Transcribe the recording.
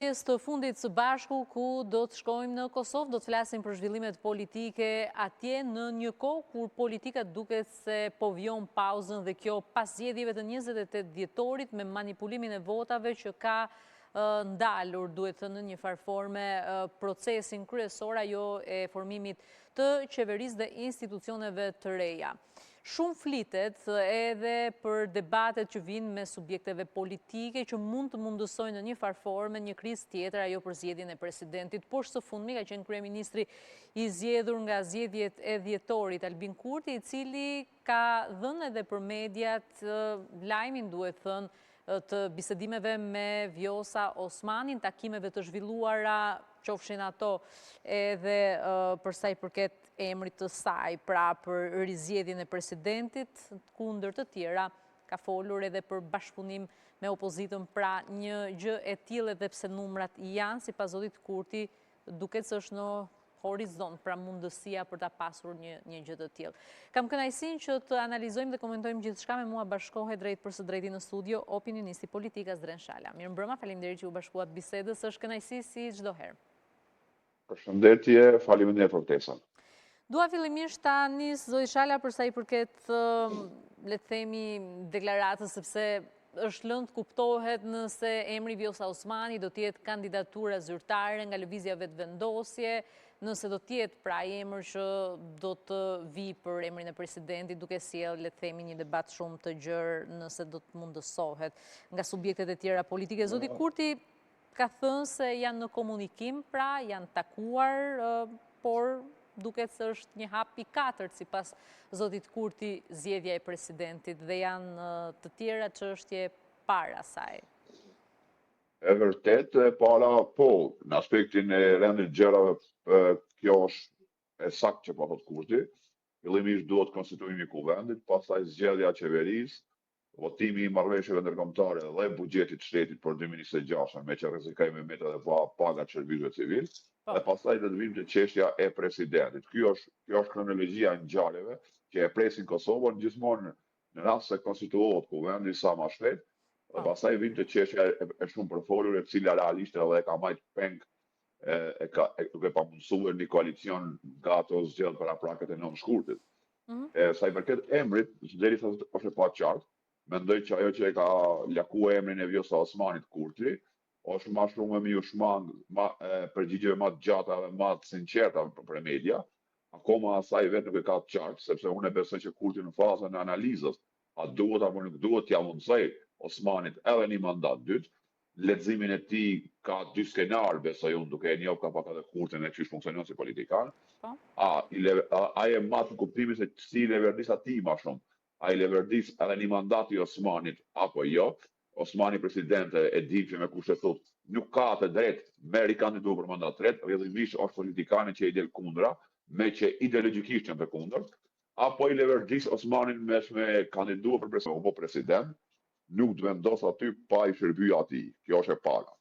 Të fundit së bashku ku do të shkojmë në Kosovë, do të flasim për zhvillimet politike atje në një kohë kur politika duket se po vjon pauzën dhe kjo pas zgjedhjeve të 28 dhjetorit me manipulimin e votave që ka ndalur, duhet të në një farforme procesin kryesor ajo e formimit të qeverisë dhe institucioneve të reja. Shumë flitet edhe për debatet që vinë me subjekteve politike që mund të mundësojnë në një farforme një krizë tjetër, ajo për zgjedhjen e presidentit. Por së fundmi ka qenë kryeministri i zgjedhur nga zgjedhjet e dhjetorit, Albin Kurti, i cili ka dhënë edhe për mediat lajmin, duhet thënë, të bisedimeve me Vjosa Osmanin, takimeve të zhvilluara, qofshin ato edhe përsa i përket emrit të saj, pra për rizgjedhjen e presidentit, kundër të tjera, ka folur edhe për bashkëpunim me opozitën, pra një gjë e tillë edhe pse numrat janë, sipas zotit Kurti, duket se është në horizont, pra mundësia për ta pasur një gjë të tillë. Kam kënaqësinë që të analizojmë dhe komentojmë gjithçka. Me mua bashkohet drejt për së drejti në studio opinionisti politik Azhdren Shala. Mirëmbrëma, faleminderit që u bashkuat bisedës, është kënaqësi si çdo herë. Përshëndetje, faleminderit për ftesën. Dua fillimisht ta nis zoti Shala për sa i përket le të themi deklaratës, sepse është lëndë kuptohet nëse emri Vjosa Osmani do të jetë kandidatura zyrtare nga lëvizja vetëvendosje, nëse do të jetë pra emër që do të vi për emrin e presidentit, duke sjellë le të themi një debat shumë të gjerë nëse do të mundësohet nga subjektet e tjera politike. Zoti Kurti ka thënë se janë në komunikim, pra janë takuar, por duket se është një hap i katërt sipas zotit Kurti zgjedhja e presidentit dhe janë të tjera çështje para saj. E vërtet, para po, në aspektin e rendit gjërave, kjo është e saktë që po thot Kurti. Fillimisht duhet konstituimi i kuvendit, pastaj zgjedhja e qeverisë, votimi i marrëveshjeve ndërkombëtare dhe buxhetit shtetit për 2026, me që rrezikojmë me metra dhe pagat shërbimeve civil, dhe pastaj do të vim te çështja e presidentit. Kjo është kronologjia e ngjarjeve që e presin Kosovën gjithmonë në rast se konstituohet kuvendi sa më shpejt, dhe pastaj vim te çështja e shumë përfolur, e cila realisht edhe ka marrë peng duke pamundsuar një koalicion nga ato zgjedhje para prakët e 9 shkurtit. Sa i përket emrit, derisa është e paqartë, mendoj që ajo që e ka lakuar emrin e Vjosa Osmanit Kurti është më shumë me u shmang përgjigjeve më të gjata dhe më të sinqerta për media. Akoma asaj vetë nuk e ka të qartë, sepse unë besoj që Kurti në fazën e analizës, a duhet apo nuk duhet t'ia mundsoj Osmanit edhe një mandat dytë. Leximin e tij ka dy skenar, besoj unë, duke e njohur ka pak edhe Kurtin e çish funksionon si politikan. Ai e mat në kuptimin se si leverdis ati më shumë. A i leverdis edhe një mandat i Osmanit apo jo. Osmani presidente e di që me kushtetot nuk ka të drejtë me rikandidu për mandat të tretë, rrjedhimisht është politikani që i del kundra, me që ideologjikisht janë të kundër, apo i leverdis Osmanin me kandidu për president, nuk të vendos aty pa i shërbyer atij. Kjo është e para.